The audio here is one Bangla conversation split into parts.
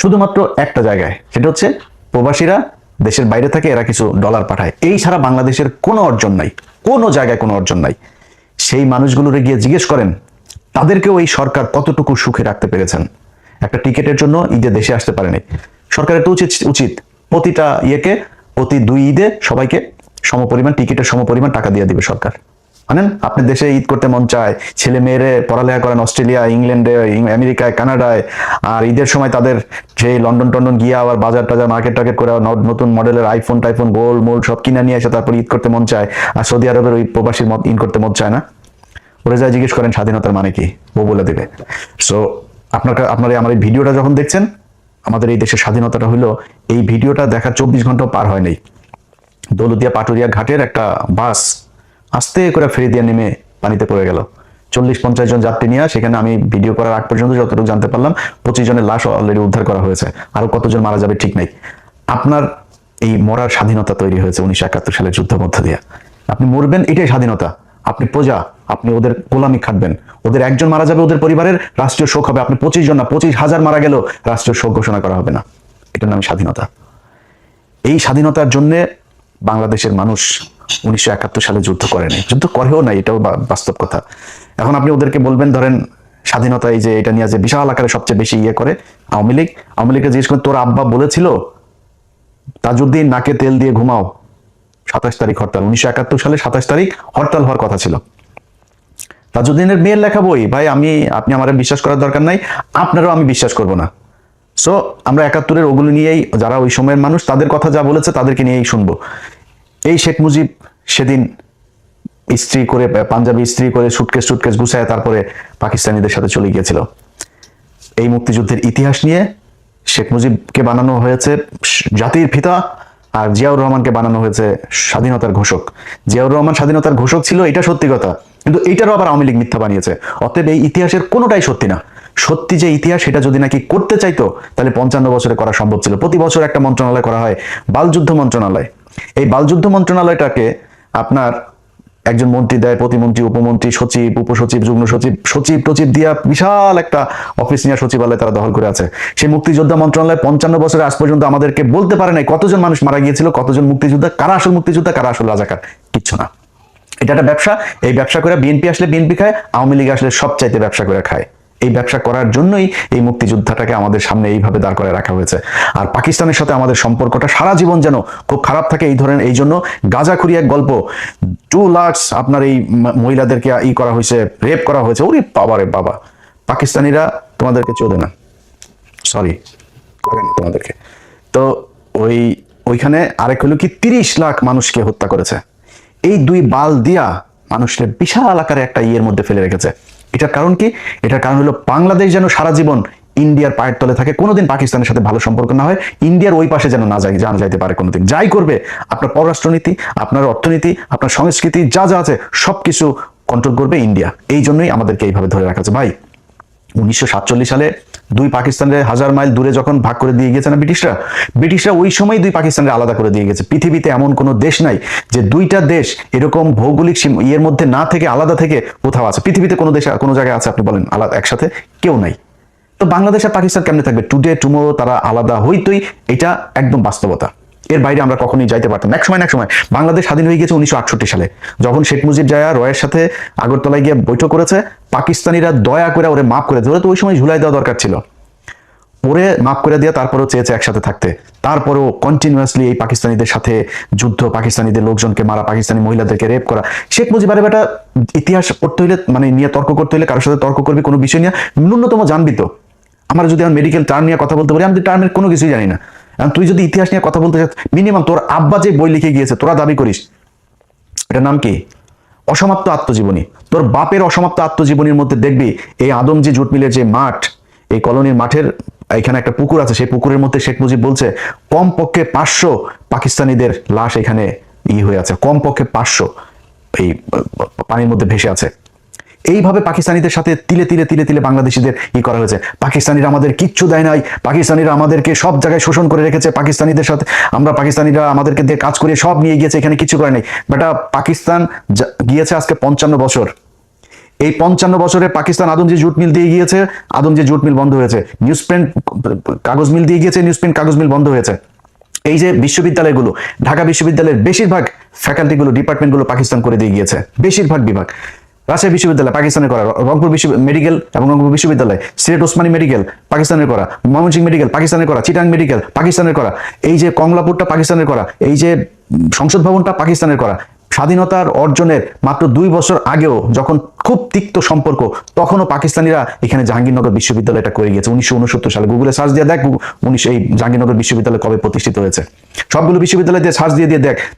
শুধুমাত্র একটা জায়গায়, সেটা হচ্ছে প্রবাসীরা দেশের বাইরে থাকে, এরা কিছু ডলার পাঠায়। এই ছাড়া বাংলাদেশের কোনো অর্জন নাই, কোনো জায়গায় কোনো অর্জন নাই। সেই মানুষগুলোরে গিয়ে জিজ্ঞেস করেন তাদেরকেও এই সরকার কতটুকু সুখে রাখতে পেরেছেন। একটা টিকেটের জন্য ঈদে দেশে আসতে পারেনি। সরকারের তো উচিত প্রতিটা ইয়েকে প্রতি 2 ঈদে সবাইকে সমপরিমাণ টিকিটের সমপরিমাণ টাকা দিয়ে দিবে সরকার। মানেন, আপনি দেশে ঈদ করতে মন চায়, ছেলে মেয়েরে পড়ালেখা করেন অস্ট্রেলিয়া, ইংল্যান্ডে, আমেরিকায়, কানাডায়, আর ঈদের সময় তাদের সেই লন্ডন টন্ডন গিয়ে আবার বাজার টাজার মার্কেট টার্কেট করে নতুন মডেলের আইফোন টাইফোন গোল্ড মোল্ড সব কিনে নিয়ে এসে তারপর ঈদ করতে মন চায়। আর সৌদি আরবের ওই প্রবাসীর মত ঈদ করতে মন চায় না। ওরা যা জিজ্ঞেস করেন স্বাধীনতার মানে কি, ও বলে দেবে। সো আপনারা আমার এই ভিডিওটা যখন দেখছেন, আমাদের এই দেশের স্বাধীনতাটা হলো, এই ভিডিওটা দেখার 24 ঘন্টা পার হয় নাই। দৌলতদিয়া পাটুরিয়া ঘাটের একটা বাস আস্তে করে ফেরি দিয়ে নেমে পানিতে পড়ে গেল। 40-50 জন যাত্রী নিয়ে, সেখানে আমি ভিডিও করার আগ পর্যন্ত যতটুকু জানতে পারলাম 25 জনের লাশ অলরেডি উদ্ধার করা হয়েছে। আরো কতজন মারা যাবে ঠিক নাই। আপনার এই মরার স্বাধীনতা তৈরি হয়েছে 1971 সালের যুদ্ধের মধ্য দিয়ে। আপনি মরবেন, এটাই স্বাধীনতা। আপনি প্রজা, আপনি ওদের গোলামি খাটবেন। ওদের একজন মারা যাবে, ওদের পরিবারের রাষ্ট্রীয় শোক হবে। আপনি 25 জন না, 25,000 মারা গেল, রাষ্ট্রীয় শোক ঘোষণা করা হবে না। এটার নাম স্বাধীনতা। এই স্বাধীনতার জন্য বাংলাদেশের মানুষ 1971 সালে যুদ্ধ করেনি, যুদ্ধ করেও নাই, এটাও বাস্তব কথা। এখন আপনি ওদেরকে বলবেন, ধরেন স্বাধীনতা এই যে এটা নিয়ে যে বিশাল আকারে সবচেয়ে বেশি ইয়ে করে আওয়ামী লীগকে জিজ্ঞেস করেন, তোর আব্বা বলেছিল তাজউদ্দিন নাকে তেল দিয়ে ঘুমাও, 27 তারিখ হরতাল, 1971 সালে 27 তারিখ হরতাল হওয়ার কথা ছিল। তাজউদ্দিনের মেয়ের লেখা বই, ভাই আপনি আমার বিশ্বাস করার দরকার নাই, আপনারও আমি বিশ্বাস করব না। সো আমরা 71-এর ওগুলো নিয়েই, যারা ওই সময়ের মানুষ তাদের কথা যা বলেছে তাদেরকে নিয়েই শুনবো। এই শেখ মুজিব সেদিন ইস্ত্রি করে, পাঞ্জাবি ইস্ত্রি করে, সুটকেস গুছায় তারপরে পাকিস্তানিদের সাথে চলে গিয়েছিল। এই মুক্তিযুদ্ধের ইতিহাস নিয়ে শেখ মুজিবকে বানানো হয়েছে জাতির পিতা, আর জিয়াউর রহমানকে বানানো হয়েছে স্বাধীনতার ঘোষক। জিয়াউর রহমান স্বাধীনতার ঘোষক ছিল, এটা সত্যি কথা, কিন্তু এইটারও আবার আওয়ামী লীগ মিথ্যা বানিয়েছে। অতএব এই ইতিহাসের কোনোটাই সত্যি না। সত্যি যে ইতিহাস, সেটা যদি নাকি করতে চাইতো তাহলে 55 বছরে করা সম্ভব ছিল। প্রতি বছর একটা মন্ত্রণালয় করা হয়, বালযুদ্ধ মন্ত্রণালয়। এই বালযুদ্ধ মন্ত্রণালয়টাকে আপনার একজন মন্ত্রী দেয়, প্রতিমন্ত্রী, উপমন্ত্রী, সচিব, উপসচিব, যুগ্ম সচিব, সচিব টচিব দিয়া বিশাল একটা অফিস নিয়ে সচিবালয় তারা দখল করে আছে। সেই মুক্তিযোদ্ধা মন্ত্রণালয় 55 বছরে আজ পর্যন্ত আমাদেরকে বলতে পারে নাই কতজন মানুষ মারা গিয়েছিল, কতজন মুক্তিযোদ্ধা, কারা আসল মুক্তিযোদ্ধা, কারা আসল রাজাকার, কিচ্ছু না। এটা একটা ব্যবসা। এই ব্যবসা করে বিএনপি আসলে বিএনপি খায়, আওয়ামী লীগ আসলে সবচাইতে ব্যবসা করে খায়। এই ব্যবসা করার জন্যই এই মুক্তিযোদ্ধাটাকে আমাদের সামনে এইভাবে দাঁড় করে রাখা হয়েছে। আর পাকিস্তানের সাথে আমাদের সম্পর্কটা সারা জীবন যেন খুব খারাপ থাকে এই জন্য গাঁজাখুরি এক গল্প, 2 লাখ আপনার এই মহিলাদেরকে করা হয়েছে, রেপ করা হয়েছে। ওরে বাবা রে বাবা, পাকিস্তানিরা তোমাদেরকে চোদে না, সরি তোমাদেরকে। তো ওইখানে আরেক হলো কি 30 লাখ মানুষকে হত্যা করেছে। এই 2 বাল দিয়া মানুষকে বিশাল আকারে একটা ইয়ের মধ্যে ফেলে রেখেছে। এটার কারণ কি? এটার কারণ হলো বাংলাদেশ যেন সারা জীবন ইন্ডিয়ার পায়ের তলে থাকে, কোনোদিন পাকিস্তানের সাথে ভালো সম্পর্ক না হয়, ইন্ডিয়ার ওই পাশে যেন না যাইতে পারে কোনোদিন। যাই করবে, আপনার পররাষ্ট্রনীতি, আপনার অর্থনীতি, আপনার সংস্কৃতি যা যা আছে সবকিছু কন্ট্রোল করবে ইন্ডিয়া। এই জন্যই আমাদেরকে এইভাবে ধরে রাখা আছে। ভাই 1947 সালে 2 পাকিস্তানের 1000 মাইল দূরে যখন ভাগ করে দিয়ে গেছে না ব্রিটিশরা ওই সময় 2 পাকিস্তানের আলাদা করে দিয়ে গেছে। পৃথিবীতে এমন কোনো দেশ নাই যে 2টা দেশ এরকম ভৌগোলিক ইয়ের মধ্যে না থেকে আলাদা থেকে কোথাও আছে। পৃথিবীতে কোনো দেশে কোনো জায়গায় আছে আপনি বলেন আলাদা একসাথে? কেউ নাই। তো বাংলাদেশ আর পাকিস্তান কেমনে থাকবে? টুডে টুমোরো তারা আলাদা হইতই, এটা একদম বাস্তবতা। এর বাইরে আমরা কখনোই যাইতে পারতাম না। এক সময় বাংলাদেশ স্বাধীন হয়ে গেছে 1968 সালে, যখন শেখ মুজিব জায়া রয়ের সাথে আগরতলায় গিয়ে বৈঠক করেছে। পাকিস্তানিরা দয়া করে ওরে মাফ করে দিয়েছে। তো ওই সময় ঝুলাই দেওয়া দরকার ছিল, ওরে মাফ করে দিয়ে তারপরেও চেয়েছে একসাথে থাকতে। তারপরেও কন্টিনিউয়াসলি এই পাকিস্তানিদের সাথে যুদ্ধ, পাকিস্তানিদের লোকজনকে মারা, পাকিস্তানি মহিলাদেরকে রেপ করা। শেখ মুজিব আরে বেটা, ইতিহাস পড়তে হইলে মানে নিয়ে তর্ক করতে হইলে কারোর সাথে তর্ক করবি কোনো বিষয় নিয়ে, ন্যূনতম জানবি তো। আমরা যদি আমার মেডিকেল টার্ম নিয়ে কথা বলতে পারি, আমি টার্মের কোনো কিছুই জানি না। তুই যদি ইতিহাস নিয়ে কথা বলতে চাস, মিনিমাম তোর আব্বা যে বই লিখে গিয়েছে তোরা দাবি করিস, এটার নাম কি? অসমাপ্ত আত্মজীবনী। তোর বাপের অসমাপ্ত আত্মজীবনীর মধ্যে দেখবি এই আদমজি জুট মিলের যে মাঠ, এই কলোনির মাঠের এখানে একটা পুকুর আছে, সেই পুকুরের মধ্যে শেখ মুজিব বলছে কমপক্ষে 500 পাকিস্তানিদের লাশ এখানে হয়ে আছে, কমপক্ষে 500 এই পানির মধ্যে ভেসে আছে। এইভাবে পাকিস্তানিদের সাথে তিলে তিলে তিলে তিলে বাংলাদেশিদের করা হয়েছে। পাকিস্তানিরা আমাদের কিচ্ছু দেয় নাই, পাকিস্তানিরা আমাদেরকে সব জায়গায় শোষণ করে রেখেছে, পাকিস্তানিদের সাথে পাকিস্তানিরা আমাদেরকে দিয়ে কাজ করিয়ে সব নিয়ে গিয়েছে, এখানে কিছু করে নাই। বেটা পাকিস্তান গিয়েছে আজকে 55 বছর। এই 55 বছরে পাকিস্তান আদমজি জুট মিল দিয়ে গিয়েছে, আদমজি জুট মিল বন্ধ হয়েছে। নিউজ প্রিন্ট কাগজ মিল দিয়ে গিয়েছে, নিউজ প্রিন্ট কাগজ মিল বন্ধ হয়েছে। এই যে বিশ্ববিদ্যালয়গুলো, ঢাকা বিশ্ববিদ্যালয়ের বেশিরভাগ ফ্যাকাল্টিগুলো, ডিপার্টমেন্টগুলো পাকিস্তান করে দিয়ে গিয়েছে, বেশিরভাগ বিভাগ। রাজশাহী বিশ্ববিদ্যালয় পাকিস্তানের করা, রংপুর মেডিকেল এবং রংপুর বিশ্ববিদ্যালয়, সিলেট ওসমানী মেডিকেল পাকিস্তানের করা, ময়মনসিংহ মেডিকেল পাকিস্তানের করা, চিটাং মেডিকেল পাকিস্তানের করা, এই যে কমলাপুরটা পাকিস্তানের করা, এই যে সংসদ ভবনটা পাকিস্তানের করা। স্বাধীনতার অর্জনের মাত্র 2 বছর আগেও যখন খুব তিক্ত সম্পর্ক, তখনও পাকিস্তানিরা এখানে জাহাঙ্গীরনগর বিশ্ববিদ্যালয়টা করে গিয়েছে 1969 সালে। গুগলে সার্চ দিয়ে দেখ এই জাহাঙ্গীরনগর বিশ্ববিদ্যালয় কবে প্রতিষ্ঠিত হয়েছে। সবগুলো বিশ্ববিদ্যালয় দিয়ে সার্চ দিয়ে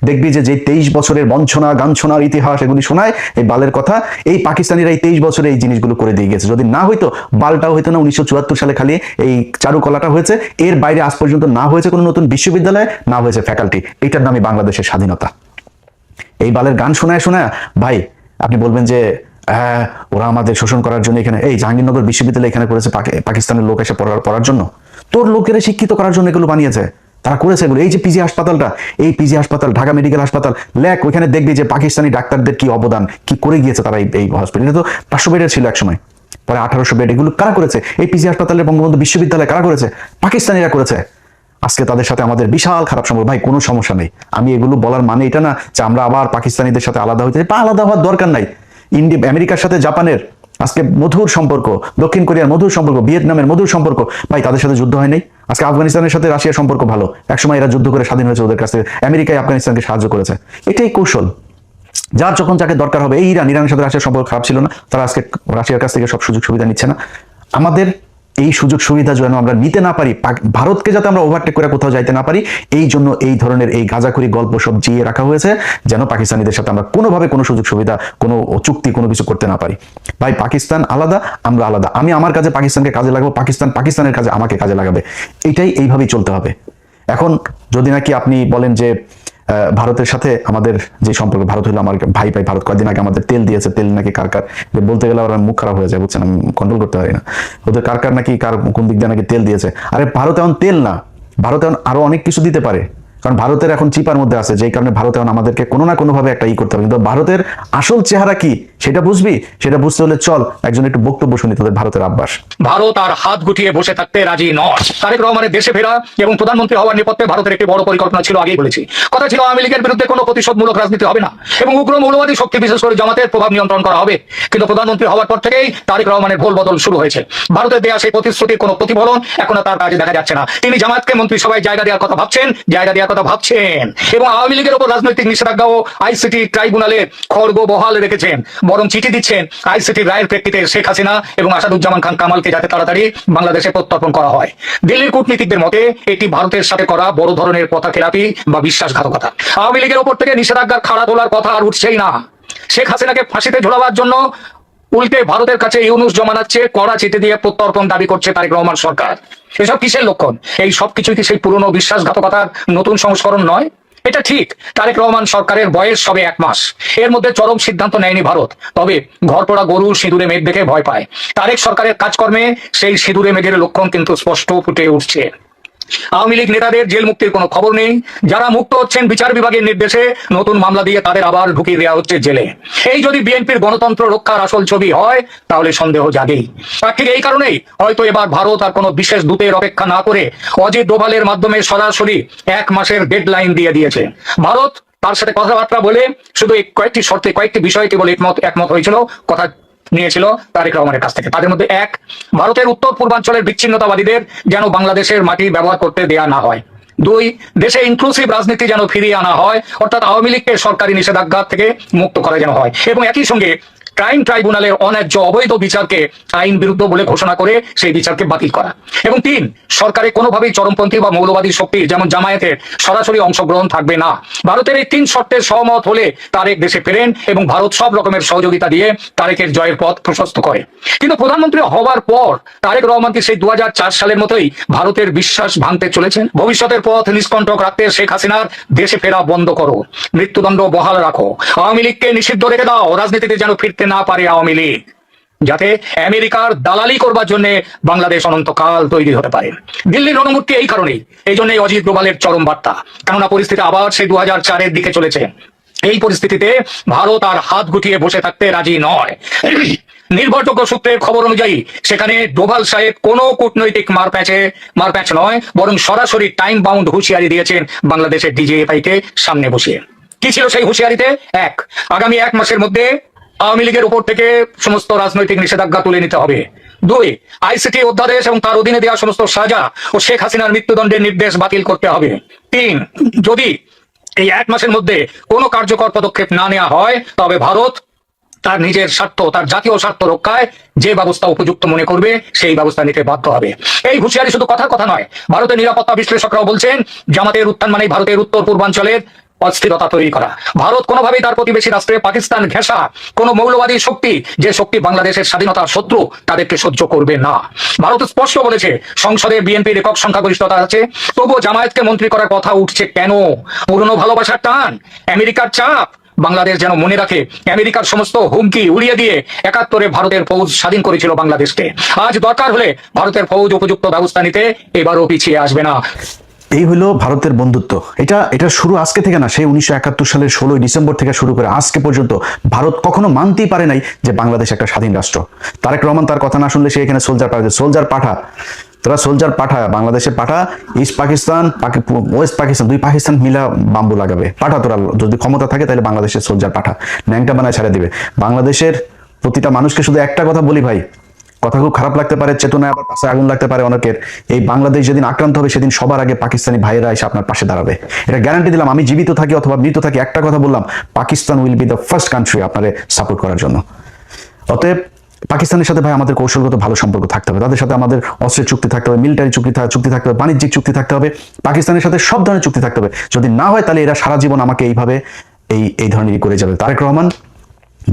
দেখবি যে 23 বছরের বঞ্চনা গাঞ্ছনার ইতিহাস এগুলি শোনায়, এই বালের কথা। এই পাকিস্তানিরা এই 23 বছরে এই জিনিসগুলো করে দিয়ে গেছে। যদি না হইতো, বালটাও হইতো না। 1974 সালে খালি এই চারুকলাটা হয়েছে, এর বাইরে আজ পর্যন্ত না হয়েছে কোনো নতুন বিশ্ববিদ্যালয়, না হয়েছে ফ্যাকাল্টি। এটার নামই বাংলাদেশের স্বাধীনতা। এই বালের গান শোনায় ভাই আপনি বলবেন যে হ্যাঁ ওরা আমাদের শোষণ করার জন্য এখানে, এই জাহাঙ্গীরনগর বিশ্ববিদ্যালয় এখানে করেছে পাকিস্তানের লোক এসে পড়ার জন্য, তোর লোকেরা শিক্ষিত করার জন্য এগুলো বানিয়েছে, তারা করেছে এগুলো। এই যে পিজি হাসপাতালটা, এই পিজি হাসপাতাল, ঢাকা মেডিকেল হাসপাতাল লেখ, ওইখানে দেখবি যে পাকিস্তানি ডাক্তারদের কি অবদান, কি করে গিয়েছে তারা। এই হসপিটাল তো 500 বেডের ছিল এক সময়, পরে 1800 বেড। এগুলো কারা করেছে? এই পিজি হাসপাতালের বঙ্গবন্ধু বিশ্ববিদ্যালয় কারা করেছে? পাকিস্তানিরা করেছে। আজকে তাদের সাথে আমাদের বিশাল খারাপ সম্পর্ক। ভাই কোনো সমস্যা নেই, আমি এগুলো বলার মানে এটা না যে আমরা আবার পাকিস্তানিদের সাথে আলাদা হইতে, আলাদা হওয়ার দরকার নাই। আমেরিকার সাথে জাপানের আজকে মধুর সম্পর্ক, দক্ষিণ কোরিয়ার মধুর সম্পর্ক, ভিয়েতনামের মধুর সম্পর্ক। ভাই তাদের সাথে যুদ্ধ হয় নাই। আজকে আফগানিস্তানের সাথে রাশিয়ার সম্পর্ক ভালো, একসময় এরা যুদ্ধ করে স্বাধীন হয়েছে ওদের কাছ থেকে। আমেরিকায় আফগানিস্তানকে সাহায্য করেছে, এটাই কৌশল। যার যখন যাকে দরকার হবে। এই ইরানের সাথে রাশিয়ার সম্পর্ক খারাপ ছিল না, তারা আজকে রাশিয়ার কাছ থেকে সব সুযোগ সুবিধা নিচ্ছে না। আমাদের এই সুযোগ সুবিধা যেন আমরা নিতে না পারি, ভারতকে যাতে আমরা ওভারটেক করে কোথাও যাইতে না পারি, এই জন্য এই ধরনের এই গাঁজাখুরি গল্প সব জিয়ে রাখা হয়েছে, যেন পাকিস্তানিদের সাথে আমরা কোনোভাবে কোনো সুযোগ সুবিধা, কোনো চুক্তি, কোনো কিছু করতে না পারি। ভাই পাকিস্তান আলাদা, আমরা আলাদা। আমি আমার কাজে পাকিস্তানকে কাজে লাগাবো, পাকিস্তান পাকিস্তানের কাজে আমাকে কাজে লাগাবে। এটাই এইভাবেই চলতে হবে। এখন যদি নাকি আপনি বলেন যে ভারতের সাথে আমাদের যে সম্পর্ক, ভারত হলো আমার ভাই। ভারত কয়েকদিন আগে আমাদের তেল দিয়েছে, তেল নাকি কার বলতে গেলে ওরা মুখ খারাপ হয়ে যায়, বুঝছেন, আমি কন্ট্রোল করতে পারি না। ওদের কার নাকি কোন দিক দিয়ে নাকি তেল দিয়েছে। আরে ভারত এখন তেল না, ভারত এখন আরো অনেক কিছু দিতে পারে, কারণ ভারতের এখন চিপার মধ্যে আছে, যেই কারণে ভারত এখন আমাদেরকে কোনো না কোনো ভাবে একটা করতে হবে। কিন্তু ভারতের আসল চেহারা কি সেটা বুঝবি, সেটা বুঝতে হলে চল একজন একটু বক্তব্য শুনি তোদের ভারতের আব্বাস। ভারত আর হাত গুটিয়ে বসে থাকতে রাজি নয়। তারেক রহমানের দেশে ফেরা এবং প্রধানমন্ত্রী হওয়ার নেপথ্যে ভারতের একটি বড় পরিকল্পনা ছিল, আগেই বলেছি। কথা ছিল আওয়ামী লীগের বিরুদ্ধে কোনো প্রতিশোধমূলক রাজনীতি হবে না এবং উগ্র মৌলবাদী শক্তি বিশেষ করে জামাতের প্রভাব নিয়ন্ত্রণ করা হবে। কিন্তু প্রধানমন্ত্রী হওয়ার পর থেকেই তারেক রহমানের ভুল বদল শুরু হয়েছে। ভারতের দেয়া সেই প্রতিশ্রুতির কোনো প্রতিফলন এখনো তার কাজে দেখা যাচ্ছে না। তিনি জামাতকে মন্ত্রিসভায় জায়গা দেওয়ার কথা ভাবছেন এবং আওয়ামী লীগের উপর রাজনৈতিক নিষেধাজ্ঞা ও আইসিটি ট্রাইব্যুনালে খড়গ বহাল রেখেছেন, বরং চিঠি দিচ্ছেন আইসিটির রায়ের প্রেক্ষিতে শেখ হাসিনা এবং আসাদুজ্জামান খান কামালকে যাতে তাড়াতাড়ি বাংলাদেশে প্রত্যর্পণ করা হয়। দিল্লির কূটনীতিকদের মতে এটি ভারতের সাথে করা বড় ধরনের পথখেলাপি বা বিশ্বাসঘাতকতা। আওয়ামী লীগের উপর থেকে নিষেধাজ্ঞার খাড়া তোলার কথা আর উঠছেই না। শেখ হাসিনাকে ফাঁসিতে ঝোলাবার জন্য উল্টে ভারতের কাছে ইউনুস জমানাচ্ছে কড়া চিঠি দিয়ে প্রত্যর্পণ দাবি করছে তারেক রহমান সরকার। এসব কিসের লক্ষণ? এই সব কিছুই কি সেই পুরনো বিশ্বাসঘাতকতার নতুন সংস্করণ নয়? এটা ঠিক, তারেক রহমান সরকারের বয়স সবে 1 মাস, এর মধ্যে চরম সিদ্ধান্ত নেয়নি ভারত। তবে ঘরপোড়া গরু সিঁদুরে মেঘ দেখে ভয় পায়। তারেক সরকারের কাজকর্মে সেই সিঁদুরে মেঘের লক্ষণ কিন্তু স্পষ্ট ফুটে উঠছে। আওয়ামী লীগ নেতাদের জেল মুক্তির কোনো খবর নেই। যারা মুক্ত হচ্ছেন বিচার বিভাগের নির্দেশে নতুন মামলা দিয়ে তাদের আবার ঢুকিয়ে দেওয়া হচ্ছে জেলে। এই যদি বিএনপির গণতন্ত্র রক্ষার আসল ছবি হয় তাহলে সন্দেহ জাগেই। আর ঠিক এই কারণেই হয়তো এবার ভারত আর কোনো বিশেষ দূতের অপেক্ষা না করে অজিত ডোভালের মাধ্যমে সরাসরি 1 মাসের ডেডলাইন দিয়ে দিয়েছে। ভারত তার সাথে কথাবার্তা বলে শুধু কয়েকটি শর্তে, কয়েকটি বিষয় কেবল একমত হয়েছিল, কথা নিয়েছিল তারেক রহমানের কাছ থেকে। তাদের মধ্যে 1, ভারতের উত্তর পূর্বাঞ্চলের বিচ্ছিন্নতাবাদীদের যেন বাংলাদেশের মাটি ব্যবহার করতে দেয়া না হয়। 2, দেশে ইনক্লুসিভ রাজনীতি যেন ফিরিয়ে আনা হয়, অর্থাৎ আওয়ামী লীগকে সরকারি নিষেধাজ্ঞা থেকে মুক্ত করা যেন হয় এবং একই সঙ্গে ক্রাইম ট্রাইব্যুনালের অন্যায্য অবৈধ বিচারকে আইন বিরুদ্ধ বলে ঘোষণা করে সেই বিচারকে বাতিল করা। এবং 3, সরকারে কোনোভাবেই চরমপন্থী বা মৌলবাদী শক্তির যেমন জামায়াতের সরাসরি অংশগ্রহণ থাকবে না। ভারতের এই 3 শর্তের সহমত হলে তারেক দেশে ফেরেন এবং ভারত সব রকমের সহযোগিতা দিয়ে তারেকের জয়ের পথ প্রশস্ত করে। কিন্তু প্রধানমন্ত্রী হওয়ার পর তারেক রহমান কি সেই 2004 সালের মতোই ভারতের বিশ্বাস ভাঙতে চলেছেন? ভবিষ্যতের পথ নিষ্কণ্টক রাখতে শেখ হাসিনার দেশে ফেরা বন্ধ করো, মৃত্যুদণ্ড বহাল রাখো, আওয়ামী লীগকে নিষিদ্ধ রেখে দাও, রাজনীতিতে যেন ফিরতে না পারে আওয়ামী লীগ, যাতে আমেরিকার দালালি করবার জন্য বাংলাদেশ অনন্তকাল তৈরি হতে পারে। দিল্লির রণমূর্তি এই কারণেই, এই জন্যই অজিত ডোভালের চরম বার্তা। কেননা পরিস্থিতি আবার সেই 2004-এর দিকে চলেছে। এই পরিস্থিতিতে ভারত আর হাত গুটিয়ে বসে থাকতে রাজি নয়। নির্ভরযোগ্য সূত্রের খবর অনুযায়ী সেখানে ডোভাল সাহেব কোনো কূটনৈতিক মারপ্যাচ নয়, বরং সরাসরি টাইম বাউন্ড হুঁশিয়ারি দিয়েছেন বাংলাদেশের ডিজিএফআই কে সামনে বসিয়ে। কি ছিল সেই হুঁশিয়ারিতে? এক, আগামী 1 মাসের মধ্যে আওয়ামী লীগের উপর থেকে সমস্ত রাজনৈতিক নিষেধাজ্ঞা তুলে নিতে হবে। 2, আইসিটি অধ্যাদেশ এবং তার অধীনে দেওয়া সমস্ত সাজা ও শেখ হাসিনার মৃত্যুদণ্ডের নির্দেশ বাতিল করতে হবে। 3, যদি এই 1 মাসের মধ্যে কোনো কার্যকর পদক্ষেপ না নেওয়া হয় তবে ভারত তার নিজের স্বার্থ, তার জাতীয় স্বার্থ রক্ষায় যে ব্যবস্থা উপযুক্ত মনে করবে সেই ব্যবস্থা নিতে বাধ্য হবে। এই হুঁশিয়ারি শুধু কথার কথা নয়, ভারতের নিরাপত্তা বিশ্লেষকরাও বলছেন জামাতের উত্থান মানে ভারতের উত্তর পূর্বাঞ্চলের অস্থিরতা তৈরি করা। ভারত কোনোভাবেই তার প্রতিবেশী রাষ্ট্রে পাকিস্তান ঘেঁষা কোনো মৌলবাদী শক্তি, যে শক্তি বাংলাদেশের স্বাধীনতার শত্রু, তাদেরকে সহ্য করবে না। ভারত স্পষ্ট বলেছে সংসদে বিএনপির একক সংখ্যাগরিষ্ঠতা আছে, তবুও জামায়াতকে মন্ত্রী করার কথা উঠছে কেন? পুরনো ভালোবাসার টান, আমেরিকার চাপ? বাংলাদেশ যেন মনে রাখে আমেরিকার সমস্ত হুমকি উড়িয়ে দিয়ে 71-এ ভারতের ফৌজ স্বাধীন করেছিল বাংলাদেশকে। আজ দরকার হলে ভারতের ফৌজ উপযুক্ত ব্যবস্থা নিতে এবারও পিছিয়ে আসবে না। এই হলো ভারতের বন্ধুত্ব। এটা শুরু আজকে থেকে না, সেই 1971 সালের 16 ডিসেম্বর থেকে শুরু করে আজকে পর্যন্ত ভারত কখনো মানতেই পারে নাই যে বাংলাদেশ একটা স্বাধীন রাষ্ট্র। তারেক রহমান তার কথা না শুনলে সে এখানে সোলজার পাঠা, তোরা সোলজার পাঠা, বাংলাদেশের পাঠা, ইস্ট পাকিস্তান, ওয়েস্ট পাকিস্তান, 2 পাকিস্তান মিলা বাম্বু লাগাবে পাঠা। তোরা যদি ক্ষমতা থাকে তাহলে বাংলাদেশের সোলজার পাঠা ন্যাংটা বানায় ছেড়ে দিবে। বাংলাদেশের প্রতিটা মানুষকে শুধু একটা কথা বলি ভাই, কথা খুব খারাপ লাগতে পারে, চেতনায় আবার পাশে আগুন লাগতে পারে অনেকের। এই বাংলাদেশ যেদিন আক্রান্ত হবে সেদিন সবার আগে পাকিস্তানি ভাইয়েরা এসে আপনার পাশে দাঁড়াবে, এটা গ্যারান্টি দিলাম। আমি জীবিত থাকি অথবা মৃত থাকি, একটা কথা বললাম, Pakistan will be the first country আপনারে সাপোর্ট করার জন্য। অতএব পাকিস্তানের সাথে ভাই আমাদের কৌশলগত ভালো সম্পর্ক থাকতে হবে, তাদের সাথে আমাদের অস্ত্রের চুক্তি থাকতে হবে, মিলিটারি চুক্তি থাকতে হবে, বাণিজ্যিক চুক্তি থাকতে হবে, পাকিস্তানের সাথে সব ধরনের চুক্তি থাকতে হবে। যদি না হয় তাহলে এরা সারা জীবন আমাকে এইভাবে এই ধরনেরই করে যাবে। তারেক রহমান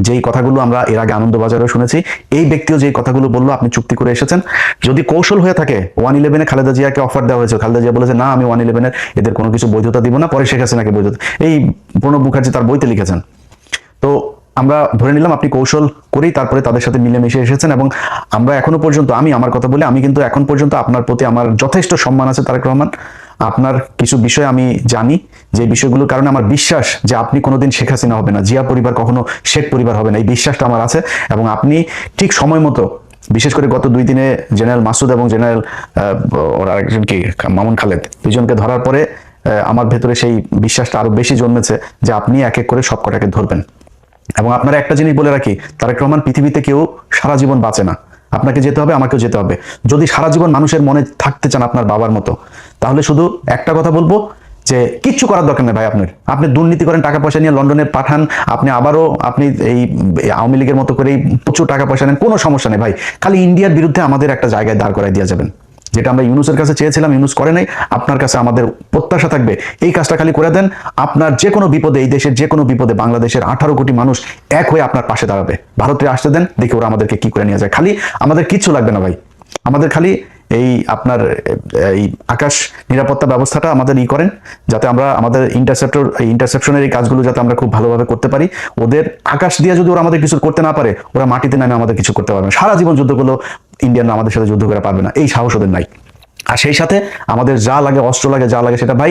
যেই কথাগুলো আমরা এর আগে আনন্দবাজারেও শুনেছি, এই ব্যক্তিও যেই কথাগুলো বললো, আপনি চুক্তি করে এসেছেন, যদি কৌশল হয়ে থাকে 111-এ খালেদা জিয়াকে অফার দেওয়া হয়েছে, খালেদা জিয়া বলেছে না আমি 111-এর এদের কোনো কিছু বৈধতা দিব না, পরে শেখ হাসিনাকে বৈধতা, এই প্রণব মুখার্জি তার বইতে লিখেছেন। তো আমরা ধরে নিলাম আপনি কৌশল করেই তারপরে তাদের সাথে মিলেমিশে এসেছেন, এবং আমরা এখনো পর্যন্ত, আমি আমার কথা বলি, আমি কিন্তু এখন পর্যন্ত আপনার প্রতি আমার যথেষ্ট সম্মান আছে তারেক রহমান। আপনার কিছু বিষয় আমি জানি, যে বিষয়গুলোর কারণে আমার বিশ্বাস যে আপনি কোনোদিন শেখ হাসিনা হবে না, জিয়া পরিবার কখনো শেখ পরিবার হবে না, এই বিশ্বাসটা আমার আছে। এবং আপনি ঠিক সময় মতো, বিশেষ করে গত 2 দিনে জেনারেল মাসুদ এবং জেনারেল ওর আরেকজন কি মামুন খালেদ, দুজনকে ধরার পরে আমার ভেতরে সেই বিশ্বাসটা আরো বেশি জন্মেছে যে আপনি এক এক করে সব কটাকে ধরবেন। এবং আপনারা একটা জিনিস বলে রাখি, তারেক রহমান, পৃথিবীতে কেউ সারা জীবন বাঁচে না, আপনাকে যেতে হবে, আমাকেও যেতে হবে। যদি সারা জীবন মানুষের মনে থাকতে চান আপনার বাবার মতো, তাহলে শুধু একটা কথা বলবো যে কিচ্ছু করার দরকার নেই ভাই। আপনি দুর্নীতি করেন, টাকা পয়সা নিয়ে লন্ডনে পাঠান, আপনি আবারও আপনি এই আওয়ামী লীগের মতো করেই প্রচুর টাকা পয়সা নেন, কোনো সমস্যা নেই ভাই। খালি ইন্ডিয়ার বিরুদ্ধে আমাদের একটা জায়গায় দাঁড় করাই দিয়ে যাবেন, যেটা আমরা ইউনুসের কাছে চেয়েছিলাম, ইউনুস করে নাই। আপনার কাছে আমাদের প্রত্যাশা থাকবে এই কাজটা খালি করে দেন, আপনার যে কোনো বিপদে, এই দেশের যে কোনো বিপদে বাংলাদেশের 18 কোটি মানুষ এক হয়ে আপনার পাশে দাঁড়াবে। ভারতে আসতে দেন, দেখি ওরা আমাদেরকে কি করে নিয়ে যায়। খালি আমাদের কিচ্ছু লাগবে না ভাই, আমাদের খালি এই আপনার এই আকাশ নিরাপত্তা ব্যবস্থাটা আমাদের করেন, যাতে আমরা আমাদের ইন্টারসেপশনের এই কাজগুলো যাতে আমরা খুব ভালোভাবে করতে পারি। ওদের আকাশ দিয়ে যদি ওরা আমাদের কিছু করতে না পারে, ওরা মাটিতে নামে আমাদের কিছু করতে পারবে না। সারা জীবন যুদ্ধ করলেও ইন্ডিয়ানরা আমাদের সাথে যুদ্ধ করে পারবে না, এই সাহস ওদের নাই। আর সেই সাথে আমাদের যা লাগে, অস্ত্র লাগে, যা লাগে, সেটা ভাই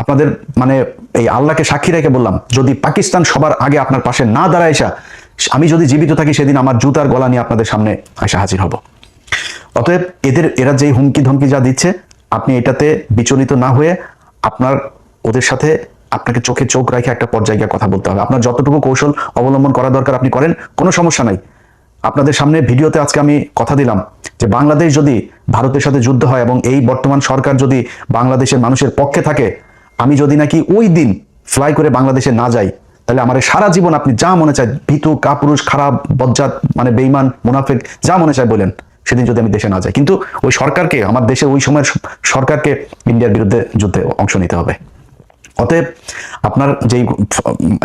আপনাদের মানে এই আল্লাহকে সাক্ষী রেখে বললাম, যদি পাকিস্তান সবার আগে আপনার পাশে না দাঁড়ায় আসা, আমি যদি জীবিত থাকি সেদিন আমার জুতার গলা নিয়ে আপনাদের সামনে আসা হাজির হব। অতএব এরা যেই হুমকি ধমকি যা দিচ্ছে, আপনি এটাতে বিচলিত না হয়ে আপনার ওদের সাথে আপনাকে চোখে চোখ রেখে একটা পর্যায়ে গিয়ে কথা বলতে হবে। আপনার যতটুকু কৌশল অবলম্বন করা দরকার আপনি করেন, কোনো সমস্যা নাই। আপনাদের সামনে ভিডিওতে আজকে আমি কথা দিলাম যে বাংলাদেশ যদি ভারতের সাথে যুদ্ধ হয় এবং এই বর্তমান সরকার যদি বাংলাদেশের মানুষের পক্ষে থাকে, আমি যদি নাকি ওই দিন ফ্লাই করে বাংলাদেশে না যাই, তাহলে আমার সারা জীবন আপনি যা মনে চায়, ভীতু, কাপুরুষ, খারাপ, বজ্জাত, মানে বেঈমান, মুনাফিক, যা মনে চায় বলেন, সেদিন যদি আমি দেশে না যাই। কিন্তু ওই সরকারকে, আমার দেশের ওই সময়ের সরকারকে ইন্ডিয়ার বিরুদ্ধে যুদ্ধে অংশ নিতে হবে। অতএব আপনার যেই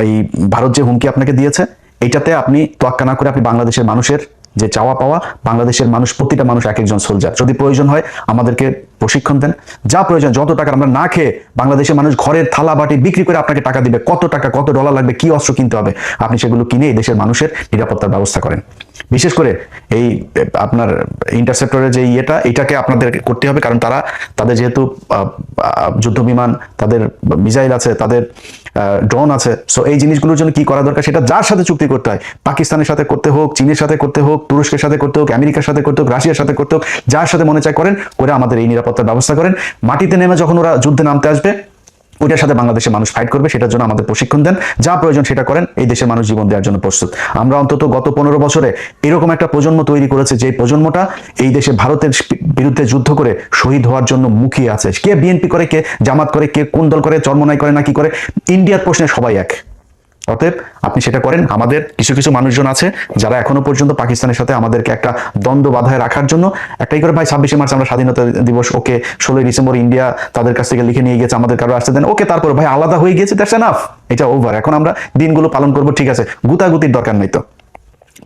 এই ভারত যে হুমকি আপনাকে দিয়েছে, এইটাতে আপনি তোয়াক্কা না করে আপনি বাংলাদেশের মানুষের যে চাওয়া পাওয়া, বাংলাদেশের মানুষ, প্রতিটা মানুষ এক একজন সোলজার, যদি প্রয়োজন হয় আমাদেরকে প্রশিক্ষণ দেন, যা প্রয়োজন, যত টাকা, আমরা না খেয়ে বাংলাদেশের মানুষ ঘরের থালা বাটি বিক্রি করে আপনাকে টাকা দিবে, কত টাকা, কত ডলার লাগবে, কি অস্ত্র কিনতে হবে, আপনি সেগুলো কিনে এই দেশের মানুষের নিরাপত্তার ব্যবস্থা করেন। বিশেষ করে এই আপনার ইন্টারসেপ্টরের যে এটাকে আপনাদের করতে হবে, কারণ তাদের যেহেতু যুদ্ধ বিমান, তাদের মিসাইল আছে, তাদের ড্রোন আছে। সো এই জিনিসগুলোর জন্য কি করা দরকার, সেটা যার সাথে চুক্তি করতে হয়, পাকিস্তানের সাথে করতে হোক, চীনের সাথে করতে হোক, তুরস্কের সাথে করতে হোক, আমেরিকার সাথে করতে হোক, রাশিয়ার সাথে করতে হোক, যার সাথে মনে চায় করেন, করে আমাদের এই নিরাপত্তার ব্যবস্থা করেন। মাটিতে নেমে যখন ওরা যুদ্ধে নামতে আসবে, ওইটার সাথে বাংলাদেশের মানুষ ফাইট করবে, সেটার জন্য আমাদের প্রশিক্ষণ দেন, যা প্রয়োজন সেটা করেন। এই দেশের মানুষ জীবন দেওয়ার জন্য প্রস্তুত। আমরা অন্তত গত 15 বছরে এরকম একটা প্রজন্ম তৈরি করেছে, যে প্রজন্মটা এই দেশে ভারতের বিরুদ্ধে যুদ্ধ করে শহীদ হওয়ার জন্য মুখিয়ে আছে। কে বিএনপি করে, কে জামাত করে, কে কোন দল করে, চরমনাই করে না কি করে, ইন্ডিয়ার প্রশ্নে সবাই এক। অতএব আপনি সেটা করেন। আমাদের কিছু কিছু মানুষজন আছে যারা এখনো পর্যন্ত পাকিস্তানের সাথে আমাদেরকে একটা দ্বন্দ্ব বাধায় রাখার জন্য একটাই করে, ভাই 26শে মার্চ আমরা স্বাধীনতা দিবস, ওকে 16ই ডিসেম্বর ইন্ডিয়া তাদের কাছ থেকে লিখে নিয়ে গেছে, আমাদের কারো আসতে দেন, ওকে তারপর ভাই আলাদা হয়ে গেছে, দ্যাটস এনাফ, এটা ওভার। এখন আমরা দিনগুলো পালন করবো, ঠিক আছে, গুতাগুতির দরকার নাই তো।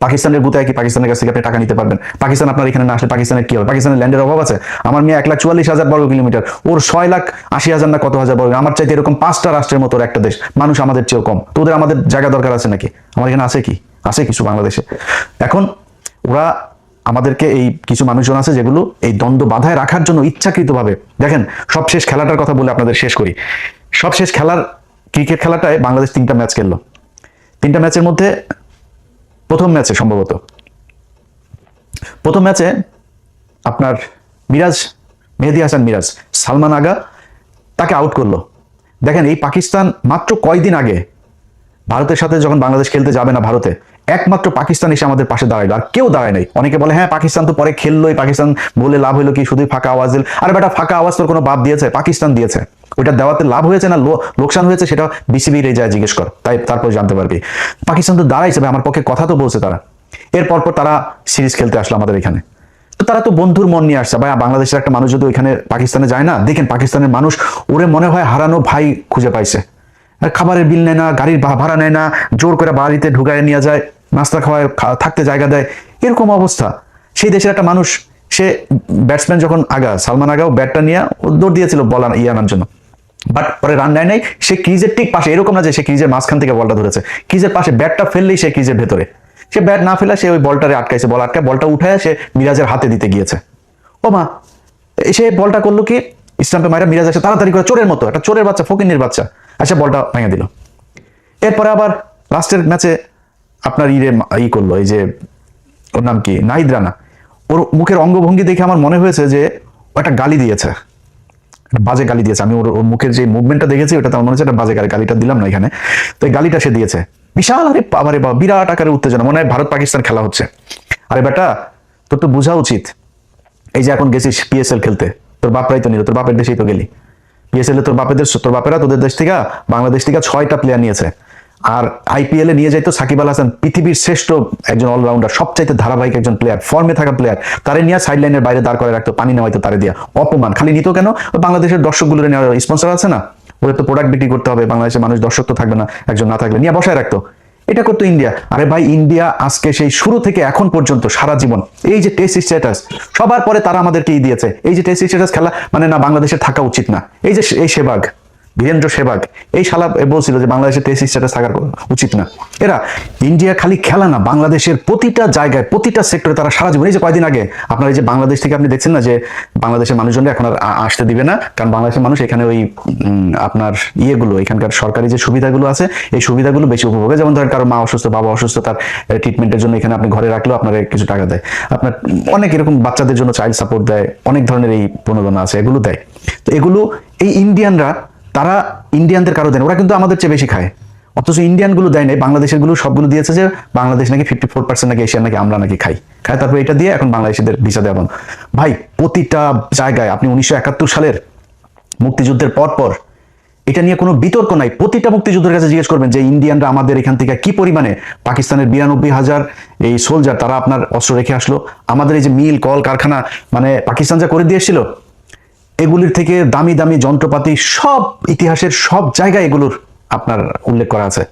পাকিস্তানের গুতায় কি পাকিস্তানের কাছ থেকে আপনি টাকা নিতে পারবেন? পাকিস্তান আপনার এখানে না আসলে পাকিস্তানের কি হবে? পাকিস্তানের ল্যান্ডের অভাব আছে? আমার মেয়ে 1,44,000 বর্গ কিলোমিটার, ওর 6,80,000 না কত হাজার বর্গ। আমার চাইতে এরকম 5টা রাষ্ট্রের মতো একটা দেশ, মানুষ আমাদের চেয়েও কম। তো ওদের আমাদের জায়গা দরকার আছে নাকি? আমার এখানে আছে কি? আছে কিছু বাংলাদেশে। এখন ওরা আমাদেরকে, এই কিছু মানুষজন আছে যেগুলো এই দ্বন্দ্ব বাধায় রাখার জন্য ইচ্ছাকৃতভাবে, দেখেন সবশেষ খেলাটার কথা বলে আপনাদের শেষ করি। সবশেষ খেলার ক্রিকেট খেলাটায় বাংলাদেশ 3টা ম্যাচ খেললো। 3টা ম্যাচের মধ্যে প্রথম ম্যাচে আপনার মেহেদী হাসান মিরাজ, সালমান আগা তাকে আউট করলো। দেখেন এই পাকিস্তান মাত্র কয়দিন আগে ভারতের সাথে যখন বাংলাদেশ খেলতে যাবে না ভারতে, একমাত্র পাকিস্তান এসে আমাদের পাশে দাঁড়াইলো, আর কেউ দাঁড়ায় নাই। অনেকে বলে হ্যাঁ পাকিস্তান তো পরে খেললোই, পাকিস্তান বলে লাভ হইলো কি, শুধুই ফাঁকা আওয়াজ দিল। আরে বেটা, ফাঁকা আওয়াজ তোর কোনো বাপ দিয়েছে? পাকিস্তান দিয়েছে। ওইটা দেওয়াতে লাভ হয়েছে না লোকসান হয়েছে, সেটা বিসিবির এই যায় জিজ্ঞেস কর, তারপর জানতে পারবি। পাকিস্তান তো দাঁড়াইছে ভাই, আমার পক্ষে কথা তো বলছে তারা। এরপর তারা সিরিজ খেলতে আসলো আমাদের এখানে। তো তারা তো বন্ধুর মন নিয়ে আসছে ভাই। বাংলাদেশের একটা মানুষ যদি ওইখানে পাকিস্তানে যায় না, দেখেন পাকিস্তানের মানুষ ওরে মনে হয় হারানো ভাই খুঁজে পাইছে। খাবারের বিল নেয় না, গাড়ির ভাড়া নেয় না, জোর করে বাড়িতে ঢুকায় নিয়ে যায়, নাস্তা খাওয়ায়, থাকতে জায়গা দেয়, এরকম অবস্থা। সেই দেশের একটা মানুষ, সে ব্যাটসম্যান যখন সালমান আগাও ব্যাটটা নিয়ে দৌড় দিয়েছিল বল আনার জন্য, বাট পরে রান নেয় নাই। সে ক্রিজের ঠিক পাশে, এরকম না যে সে ক্রিজের মাঝখান থেকে বলটা ধরেছে, ক্রিজের পাশে ব্যাটটা ফেললেই সে ক্রিজের ভেতরে, সে ব্যাট না ফেলা, সে ওই বলটারে আটকাইছে, বলটা উঠায় সে মিরাজের হাতে দিতে গিয়েছে। ও মা, সে বলটা করলো কি, স্টাম্পে মাইরা মিরাজ এসে তাড়াতাড়ি করে চোরের মতো, একটা চোরের বাচ্চা, ফকিন্নির বাচ্চা, আচ্ছা বলটা ভেঙে দিল। এরপরে আবার লাস্টের ম্যাচে আপনার করলো, এই যে ওর নাম কি, নাহিদ রানা, ওর মুখের অঙ্গভঙ্গি দেখে আমার মনে হয়েছে যে একটা গালি দিয়েছে, বাজে গালি দিয়েছে। আমি ওর মুখের যে মুভমেন্টটা দেখেছি, ওটা আমার মনে হচ্ছে একটা বাজে গালিটা দিলাম না এখানে, তো এই গালিটা সে দিয়েছে। বিশাল, আরে বিরাট আকারে উত্তেজনা, মনে হয় ভারত পাকিস্তান খেলা হচ্ছে। আরে বেটা, তোর তো বোঝা উচিত, এই যে এখন গেছিস পিএসএল খেলতে, তোর বাপরাই তো নিল, তোর বাপের দেশেই তো গেলি পিএসএল এ, তোর বাপেরা তোদের দেশ থেকে, বাংলাদেশ থেকে 6টা প্লেয়ার নিয়েছে। আর আইপিএল এ নিয়ে যাইতো সাকিব আল হাসান, পৃথিবীর শ্রেষ্ঠ একজন অলরাউন্ডার, সবচাইতে ধারাবাহিক একজন প্লেয়ার, ফর্মে থাকা প্লেয়ার, তারে নিয়ে সাইড লাইনের বাইরে দাঁড় করে রাখতো, পানি নেওয়াইতো তারে দিয়া। অপমান খালি নিত কেন? বাংলাদেশের দর্শকগুলো নেওয়ার স্পন্সর আছে না, ওদের তো প্রোডাক্ট বিক্রি করতে হবে, বাংলাদেশের মানুষ দর্শক তো থাকবে না, একজন না থাকলে নিয়ে বসায় রাখতো। এটা করতো ইন্ডিয়া। আরে ভাই, ইন্ডিয়া আজকে সেই শুরু থেকে এখন পর্যন্ত সারা জীবন এই যে টেস্ট স্ট্যাটাস, সবার পরে তারা আমাদেরকে দিয়েছে, এই যে টেস্ট স্ট্যাটাস খেলা মানে না, বাংলাদেশের থাকা উচিত না। এই যে এই সেবাগ, বীরেন্দ্র সেবাগ, এই শালা বলছিল যে বাংলাদেশের টেস্ট স্ট্যাটাস থাকার উচিত না। এরা ইন্ডিয়া খালি খেলা না, বাংলাদেশের প্রতিটা জায়গায়, প্রতিটা সেক্টরে তারা সারা জীবন। এই যে কয়দিন আগে আপনার এই যে বাংলাদেশ থেকে আপনি দেখছেন না যে বাংলাদেশের মানুষজনরা এখন আর আসতে দিবে না, কারণ বাংলাদেশের মানুষ এখানে ওই আপনার এখানকার সরকারি যে সুবিধাগুলো আছে, এই সুবিধাগুলো বেশি উপভোগে। যেমন ধরেন কারো মা অসুস্থ, বাবা অসুস্থ, তার ট্রিটমেন্টের জন্য এখানে আপনি ঘরে রাখলেও আপনার কিছু টাকা দেয়, আপনার অনেক এরকম বাচ্চাদের জন্য চাইল্ড সাপোর্ট দেয়, অনেক ধরনের এই প্রণোদনা আছে, এগুলো দেয়। তো এগুলো এই ইন্ডিয়ানরা, তারা ইন্ডিয়ানদের কারো দেন, ওরা কিন্তু আমাদের চেয়ে বেশি খায়, অথচ ইন্ডিয়ান গুলো দেয় নাই, বাংলাদেশের গুলো সবগুলো দিয়েছে যে বাংলাদেশ নাকি 54% নাকি এশিয়ান নাকি আমরা নাকি খাই, তারপর এটা দিয়ে এখন বাংলাদেশিদের ভিসা দেওয়া বন্ধ। ভাই প্রতিটা জায়গায় আপনি 1971 সালের মুক্তিযুদ্ধের পর এটা নিয়ে কোনো বিতর্ক নাই, প্রতিটা মুক্তিযুদ্ধের কাছে জিজ্ঞেস করবেন যে ইন্ডিয়ানরা আমাদের এখান থেকে কি পরিমাণে, পাকিস্তানের 92,000 এই সোলজার তারা আপনার অস্ত্র রেখে আসলো, আমাদের এই যে মিল কল কারখানা মানে পাকিস্তান যা করে দিয়েছিল, এগুলির থেকে দামি দামি যন্ত্রপাতি, সব ইতিহাসের সব জায়গায় এগুলোর আপনার উল্লেখ করা আছে।